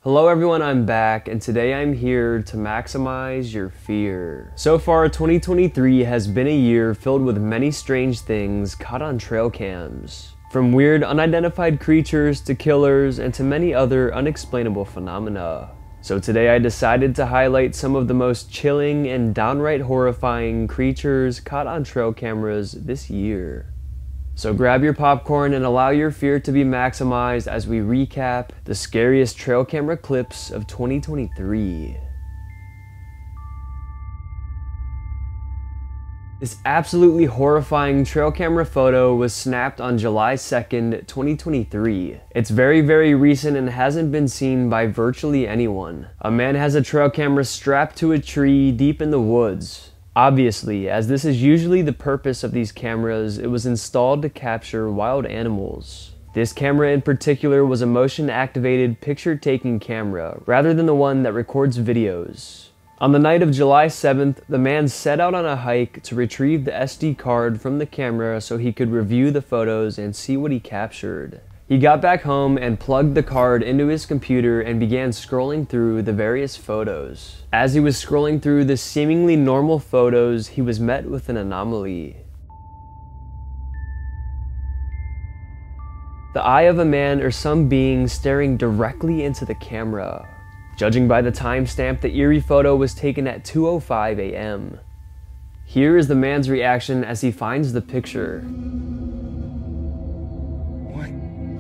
Hello everyone, I'm back, and today I'm here to maximize your fear. So far, 2023 has been a year filled with many strange things caught on trail cams. From weird unidentified creatures to killers and to many other unexplainable phenomena. So today I decided to highlight some of the most chilling and downright horrifying creatures caught on trail cameras this year. So grab your popcorn and allow your fear to be maximized as we recap the scariest trail camera clips of 2023. This absolutely horrifying trail camera photo was snapped on July 2nd, 2023. It's very recent and hasn't been seen by virtually anyone. A man has a trail camera strapped to a tree deep in the woods. Obviously, as this is usually the purpose of these cameras, it was installed to capture wild animals. This camera in particular was a motion-activated picture-taking camera, rather than the one that records videos. On the night of July 7th, the man set out on a hike to retrieve the SD card from the camera so he could review the photos and see what he captured. He got back home and plugged the card into his computer and began scrolling through the various photos. As he was scrolling through the seemingly normal photos, he was met with an anomaly. The eye of a man or some being staring directly into the camera. Judging by the timestamp, the eerie photo was taken at 2:05 a.m. Here is the man's reaction as he finds the picture.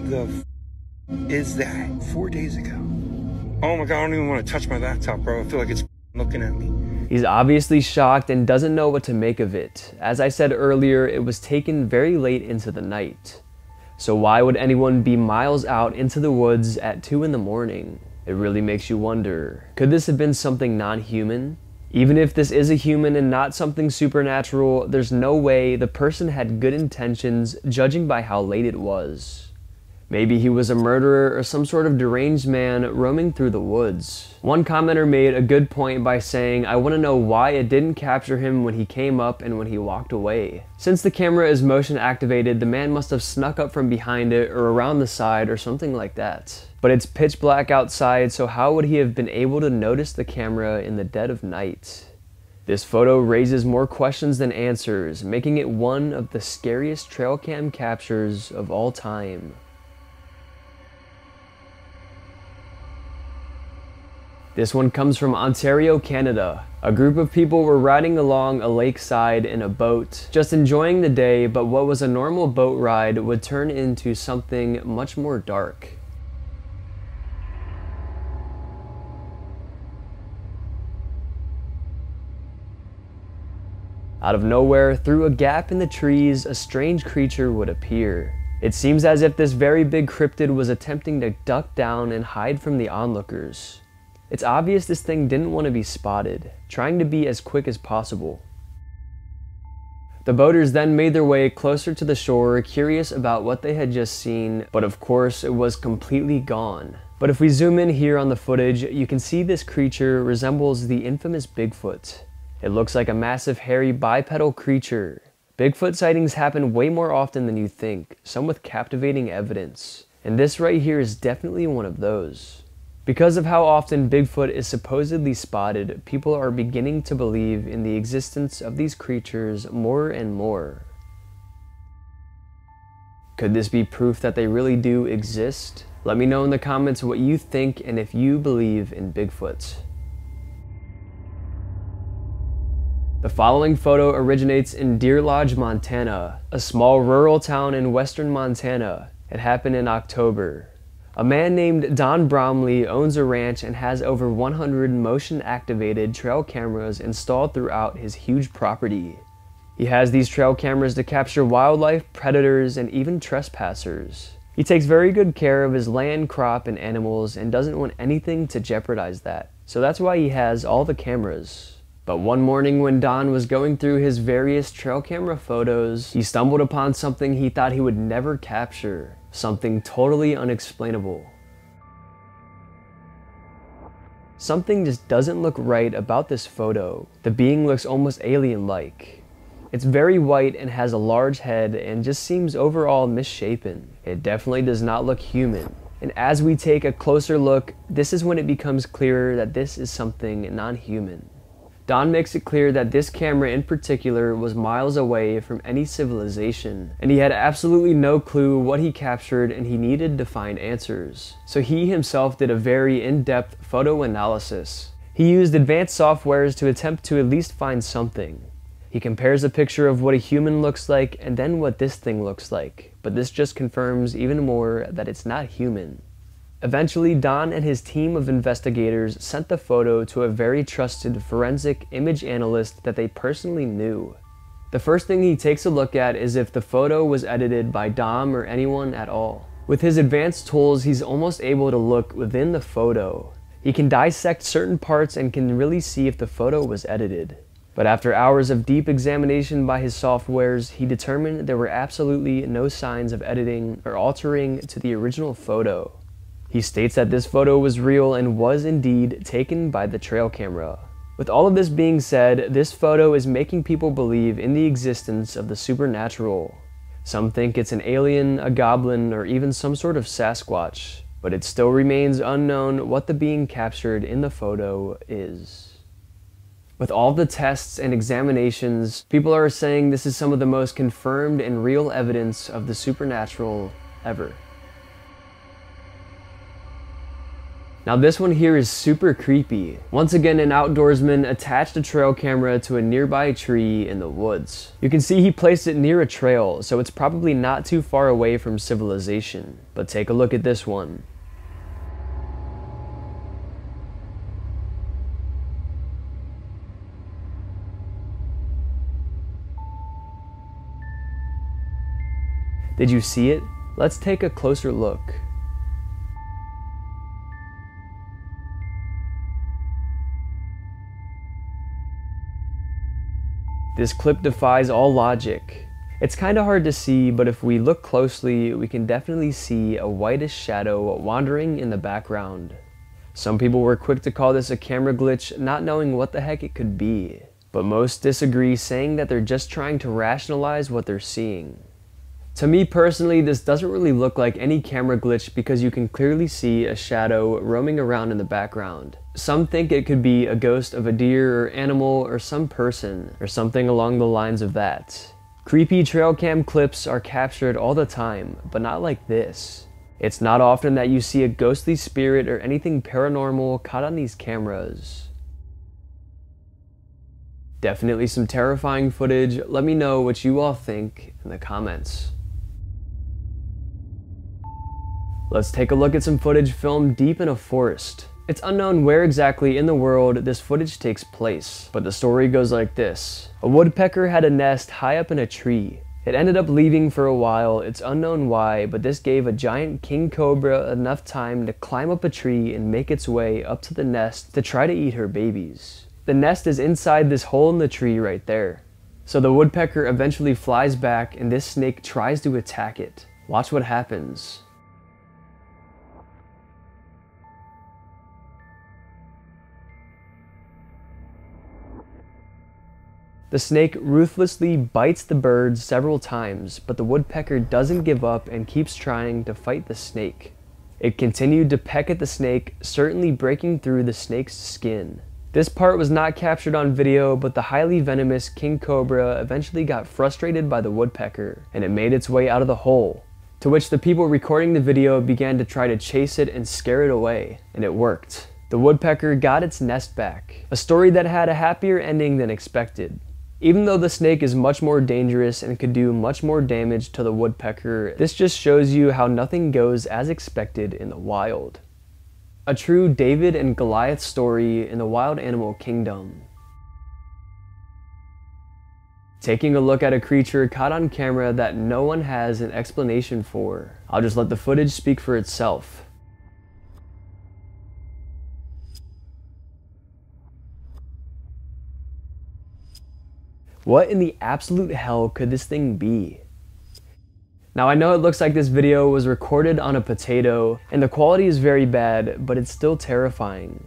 The is that 4 days ago? Oh my god, I don't even want to touch my laptop, bro. I feel like it's looking at me. He's obviously shocked and doesn't know what to make of it. As I said earlier, it was taken very late into the night. So why would anyone be miles out into the woods at 2 in the morning? It really makes you wonder, could this have been something non-human? Even if this is a human and not something supernatural, there's no way the person had good intentions judging by how late it was. Maybe he was a murderer or some sort of deranged man roaming through the woods. One commenter made a good point by saying, "I want to know why it didn't capture him when he came up and when he walked away. Since the camera is motion activated, the man must have snuck up from behind it or around the side or something like that. But it's pitch black outside, so how would he have been able to notice the camera in the dead of night?" This photo raises more questions than answers, making it one of the scariest trail cam captures of all time. This one comes from Ontario, Canada. A group of people were riding along a lakeside in a boat, just enjoying the day, but what was a normal boat ride would turn into something much more dark. Out of nowhere, through a gap in the trees, a strange creature would appear. It seems as if this very big cryptid was attempting to duck down and hide from the onlookers. It's obvious this thing didn't want to be spotted, trying to be as quick as possible. The boaters then made their way closer to the shore, curious about what they had just seen, but of course it was completely gone. But if we zoom in here on the footage, you can see this creature resembles the infamous Bigfoot. It looks like a massive hairy bipedal creature. Bigfoot sightings happen way more often than you think, some with captivating evidence. And this right here is definitely one of those. Because of how often Bigfoot is supposedly spotted, people are beginning to believe in the existence of these creatures more and more. Could this be proof that they really do exist? Let me know in the comments what you think and if you believe in Bigfoot. The following photo originates in Deer Lodge, Montana, a small rural town in western Montana. It happened in October. A man named Don Bromley owns a ranch and has over 100 motion-activated trail cameras installed throughout his huge property. He has these trail cameras to capture wildlife, predators, and even trespassers. He takes very good care of his land, crop, and animals and doesn't want anything to jeopardize that. So that's why he has all the cameras. But one morning when Don was going through his various trail camera photos, he stumbled upon something he thought he would never capture. Something totally unexplainable. Something just doesn't look right about this photo. The being looks almost alien-like. It's very white and has a large head and just seems overall misshapen. It definitely does not look human. And as we take a closer look, this is when it becomes clearer that this is something non-human. Don makes it clear that this camera in particular was miles away from any civilization, and he had absolutely no clue what he captured, and he needed to find answers. So he himself did a very in-depth photo analysis. He used advanced softwares to attempt to at least find something. He compares a picture of what a human looks like and then what this thing looks like, but this just confirms even more that it's not human. Eventually, Don and his team of investigators sent the photo to a very trusted forensic image analyst that they personally knew. The first thing he takes a look at is if the photo was edited by Dom or anyone at all. With his advanced tools, he's almost able to look within the photo. He can dissect certain parts and can really see if the photo was edited. But after hours of deep examination by his softwares, he determined there were absolutely no signs of editing or altering to the original photo. He states that this photo was real and was indeed taken by the trail camera. With all of this being said, this photo is making people believe in the existence of the supernatural. Some think it's an alien, a goblin, or even some sort of Sasquatch, but it still remains unknown what the being captured in the photo is. With all the tests and examinations, people are saying this is some of the most confirmed and real evidence of the supernatural ever. Now this one here is super creepy. Once again, an outdoorsman attached a trail camera to a nearby tree in the woods. You can see he placed it near a trail, so it's probably not too far away from civilization. But take a look at this one. Did you see it? Let's take a closer look. This clip defies all logic. It's kinda hard to see, but if we look closely, we can definitely see a whitish shadow wandering in the background. Some people were quick to call this a camera glitch, not knowing what the heck it could be. But most disagree, saying that they're just trying to rationalize what they're seeing. To me personally, this doesn't really look like any camera glitch because you can clearly see a shadow roaming around in the background. Some think it could be a ghost of a deer or animal or some person or something along the lines of that. Creepy trail cam clips are captured all the time, but not like this. It's not often that you see a ghostly spirit or anything paranormal caught on these cameras. Definitely some terrifying footage. Let me know what you all think in the comments. Let's take a look at some footage filmed deep in a forest. It's unknown where exactly in the world this footage takes place, but the story goes like this. A woodpecker had a nest high up in a tree. It ended up leaving for a while, it's unknown why, but this gave a giant king cobra enough time to climb up a tree and make its way up to the nest to try to eat her babies. The nest is inside this hole in the tree right there. So the woodpecker eventually flies back and this snake tries to attack it. Watch what happens. The snake ruthlessly bites the bird several times, but the woodpecker doesn't give up and keeps trying to fight the snake. It continued to peck at the snake, certainly breaking through the snake's skin. This part was not captured on video, but the highly venomous king cobra eventually got frustrated by the woodpecker, and it made its way out of the hole, to which the people recording the video began to try to chase it and scare it away, and it worked. The woodpecker got its nest back, a story that had a happier ending than expected. Even though the snake is much more dangerous and could do much more damage to the woodpecker, this just shows you how nothing goes as expected in the wild. A true David and Goliath story in the wild animal kingdom. Taking a look at a creature caught on camera that no one has an explanation for. I'll just let the footage speak for itself. What in the absolute hell could this thing be? Now I know it looks like this video was recorded on a potato and the quality is very bad, but it's still terrifying.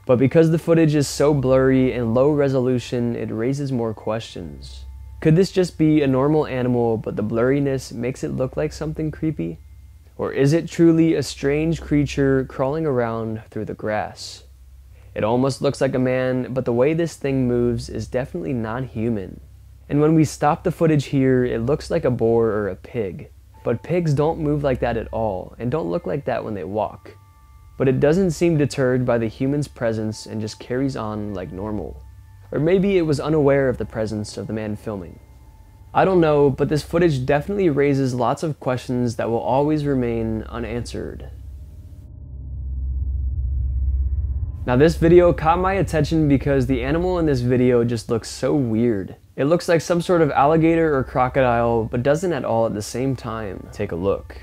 But because the footage is so blurry and low resolution, it raises more questions. Could this just be a normal animal, but the blurriness makes it look like something creepy? Or is it truly a strange creature crawling around through the grass? It almost looks like a man, but the way this thing moves is definitely non-human. And when we stop the footage here, it looks like a boar or a pig. But pigs don't move like that at all, and don't look like that when they walk. But it doesn't seem deterred by the human's presence and just carries on like normal. Or maybe it was unaware of the presence of the man filming. I don't know, but this footage definitely raises lots of questions that will always remain unanswered. Now this video caught my attention because the animal in this video just looks so weird. It looks like some sort of alligator or crocodile, but doesn't at all at the same time. Take a look.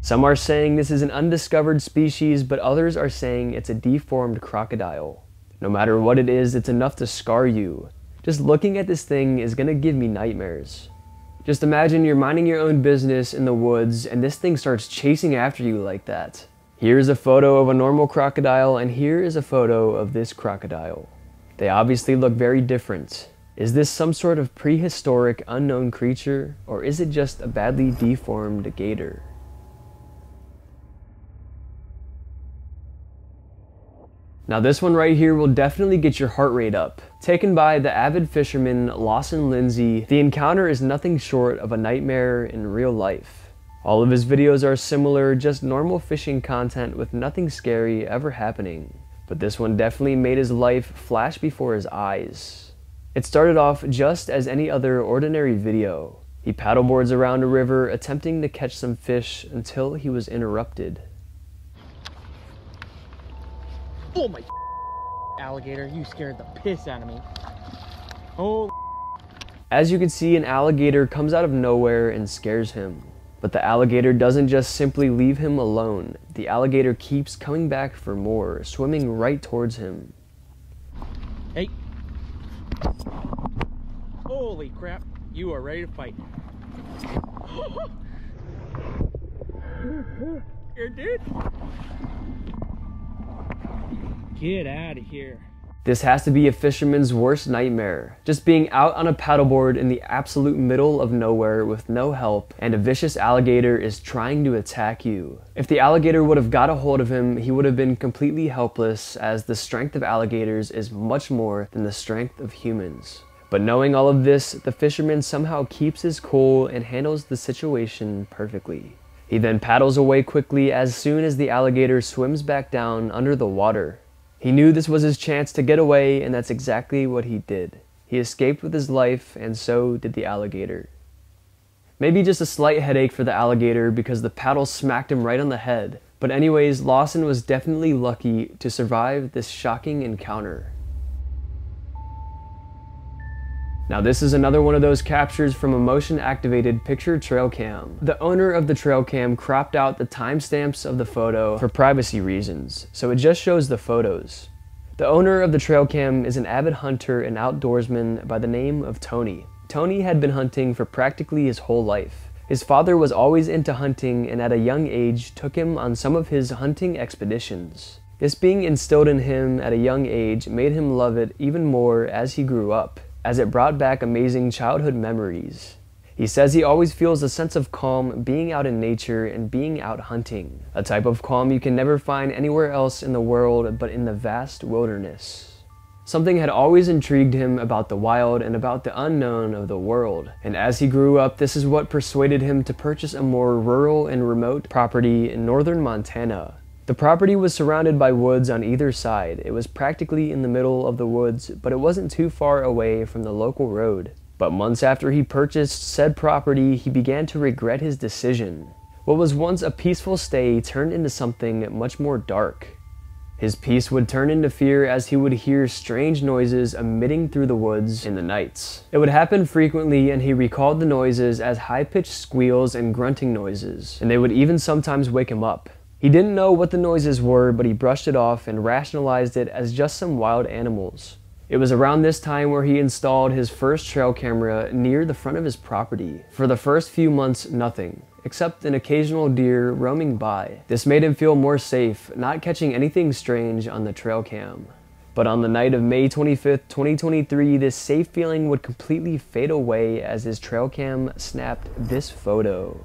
Some are saying this is an undiscovered species, but others are saying it's a deformed crocodile. No matter what it is, it's enough to scar you. Just looking at this thing is gonna give me nightmares. Just imagine you're minding your own business in the woods and this thing starts chasing after you like that. Here's a photo of a normal crocodile and here is a photo of this crocodile. They obviously look very different. Is this some sort of prehistoric unknown creature, or is it just a badly deformed gator? Now this one right here will definitely get your heart rate up. Taken by the avid fisherman Lawson Lindsay, the encounter is nothing short of a nightmare in real life. All of his videos are similar, just normal fishing content with nothing scary ever happening. But this one definitely made his life flash before his eyes. It started off just as any other ordinary video. He paddleboards around a river attempting to catch some fish until he was interrupted. Oh my alligator, you scared the piss out of me. Oh. As you can see, an alligator comes out of nowhere and scares him. But the alligator doesn't just simply leave him alone. The alligator keeps coming back for more, swimming right towards him. Hey. Holy crap, you are ready to fight. Here, dude. Get out of here. This has to be a fisherman's worst nightmare. Just being out on a paddleboard in the absolute middle of nowhere with no help, and a vicious alligator is trying to attack you. If the alligator would have got a hold of him, he would have been completely helpless, as the strength of alligators is much more than the strength of humans. But knowing all of this, the fisherman somehow keeps his cool and handles the situation perfectly. He then paddles away quickly as soon as the alligator swims back down under the water. He knew this was his chance to get away, and that's exactly what he did. He escaped with his life, and so did the alligator. Maybe just a slight headache for the alligator because the paddle smacked him right on the head. But anyways, Lawson was definitely lucky to survive this shocking encounter. Now this is another one of those captures from a motion-activated picture trail cam. The owner of the trail cam cropped out the timestamps of the photo for privacy reasons, so it just shows the photos. The owner of the trail cam is an avid hunter and outdoorsman by the name of Tony. Tony had been hunting for practically his whole life. His father was always into hunting and at a young age took him on some of his hunting expeditions. This being instilled in him at a young age made him love it even more as he grew up, as it brought back amazing childhood memories. He says he always feels a sense of calm being out in nature and being out hunting, a type of calm you can never find anywhere else in the world but in the vast wilderness. Something had always intrigued him about the wild and about the unknown of the world, and as he grew up, this is what persuaded him to purchase a more rural and remote property in northern Montana. The property was surrounded by woods on either side. It was practically in the middle of the woods, but it wasn't too far away from the local road. But months after he purchased said property, he began to regret his decision. What was once a peaceful stay turned into something much more dark. His peace would turn into fear as he would hear strange noises emitting through the woods in the nights. It would happen frequently, and he recalled the noises as high-pitched squeals and grunting noises, and they would even sometimes wake him up. He didn't know what the noises were, but he brushed it off and rationalized it as just some wild animals. It was around this time where he installed his first trail camera near the front of his property. For the first few months, nothing, except an occasional deer roaming by. This made him feel more safe, not catching anything strange on the trail cam. But on the night of May 25th, 2023, this safe feeling would completely fade away as his trail cam snapped this photo.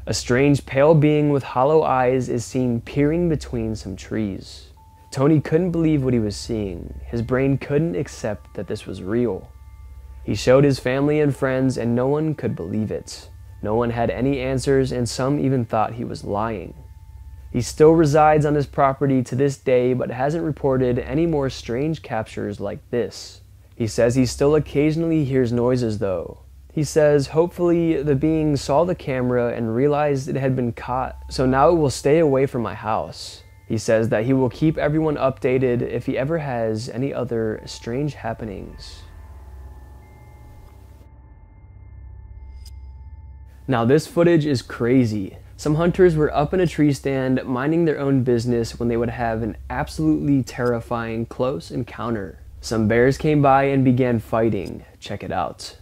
A strange pale being with hollow eyes is seen peering between some trees. Tony couldn't believe what he was seeing. His brain couldn't accept that this was real. He showed his family and friends and no one could believe it. No one had any answers and some even thought he was lying. He still resides on his property to this day but hasn't reported any more strange captures like this. He says he still occasionally hears noises though. He says hopefully the being saw the camera and realized it had been caught, so now it will stay away from my house. He says that he will keep everyone updated if he ever has any other strange happenings. Now this footage is crazy. Some hunters were up in a tree stand minding their own business when they would have an absolutely terrifying close encounter. Some bears came by and began fighting. Check it out.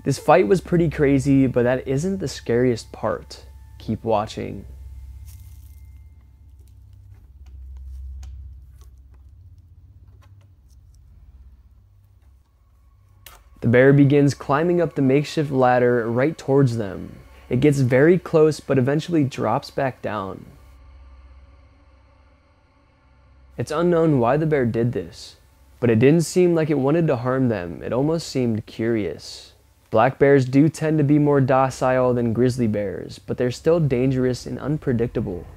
This fight was pretty crazy, but that isn't the scariest part. Keep watching. The bear begins climbing up the makeshift ladder right towards them. It gets very close but eventually drops back down. It's unknown why the bear did this, but it didn't seem like it wanted to harm them. It almost seemed curious. Black bears do tend to be more docile than grizzly bears, but they're still dangerous and unpredictable.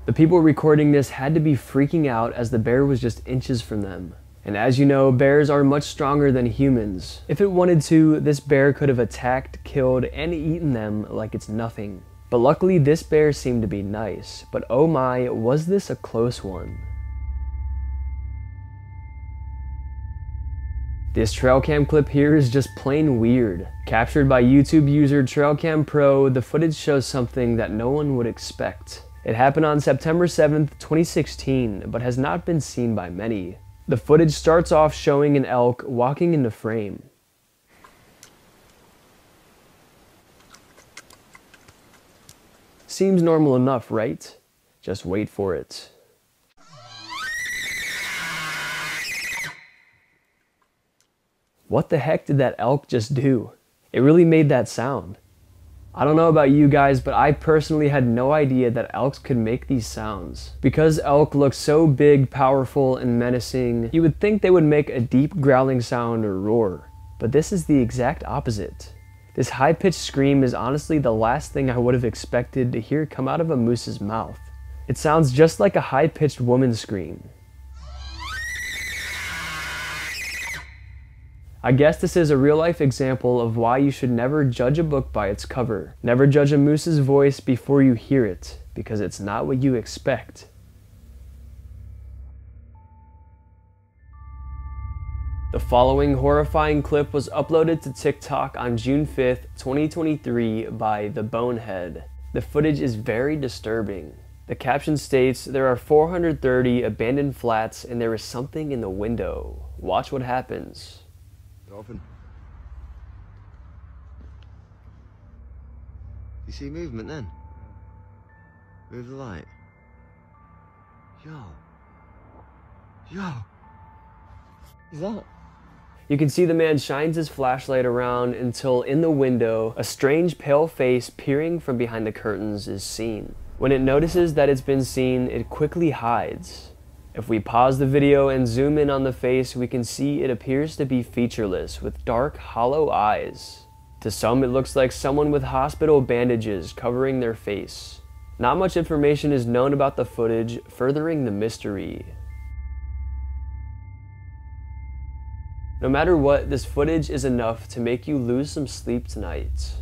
The people recording this had to be freaking out as the bear was just inches from them. And as you know, bears are much stronger than humans. If it wanted to, this bear could have attacked, killed, and eaten them like it's nothing. But luckily this bear seemed to be nice, but oh my, was this a close one. This trail cam clip here is just plain weird. Captured by YouTube user Trailcam Pro, the footage shows something that no one would expect. It happened on September 7th, 2016, but has not been seen by many. The footage starts off showing an elk walking into frame. Seems normal enough, right? Just wait for it. What the heck did that elk just do? It really made that sound. I don't know about you guys, but I personally had no idea that elks could make these sounds. Because elk look so big, powerful, and menacing, you would think they would make a deep growling sound or roar. But this is the exact opposite. This high-pitched scream is honestly the last thing I would have expected to hear come out of a moose's mouth. It sounds just like a high-pitched woman's scream. I guess this is a real-life example of why you should never judge a book by its cover. Never judge a moose's voice before you hear it, because it's not what you expect. The following horrifying clip was uploaded to TikTok on June 5th, 2023 by The Bonehead. The footage is very disturbing. The caption states, "There are 430 abandoned flats and there is something in the window. Watch what happens." Open. You see movement then? Move the light. Yo. What's that? You can see the man shines his flashlight around until in the window, a strange pale face peering from behind the curtains is seen. When it notices that it's been seen, it quickly hides. If we pause the video and zoom in on the face, we can see it appears to be featureless with dark, hollow eyes. To some, it looks like someone with hospital bandages covering their face. Not much information is known about the footage, furthering the mystery. No matter what, this footage is enough to make you lose some sleep tonight.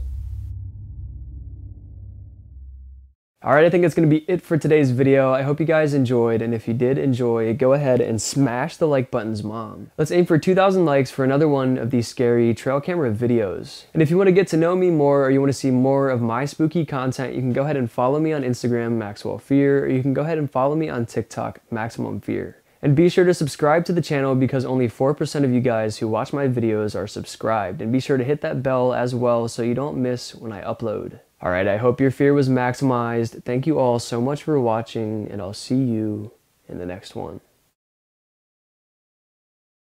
Alright, I think that's going to be it for today's video. I hope you guys enjoyed, and if you did enjoy, go ahead and smash the like button's mom. Let's aim for 2,000 likes for another one of these scary trail camera videos. And if you want to get to know me more, or you want to see more of my spooky content, you can go ahead and follow me on Instagram, Maxwell Fear, or you can go ahead and follow me on TikTok, Maximum Fear. And be sure to subscribe to the channel because only 4% of you guys who watch my videos are subscribed. And be sure to hit that bell as well so you don't miss when I upload. Alright, I hope your fear was maximized. Thank you all so much for watching, and I'll see you in the next one.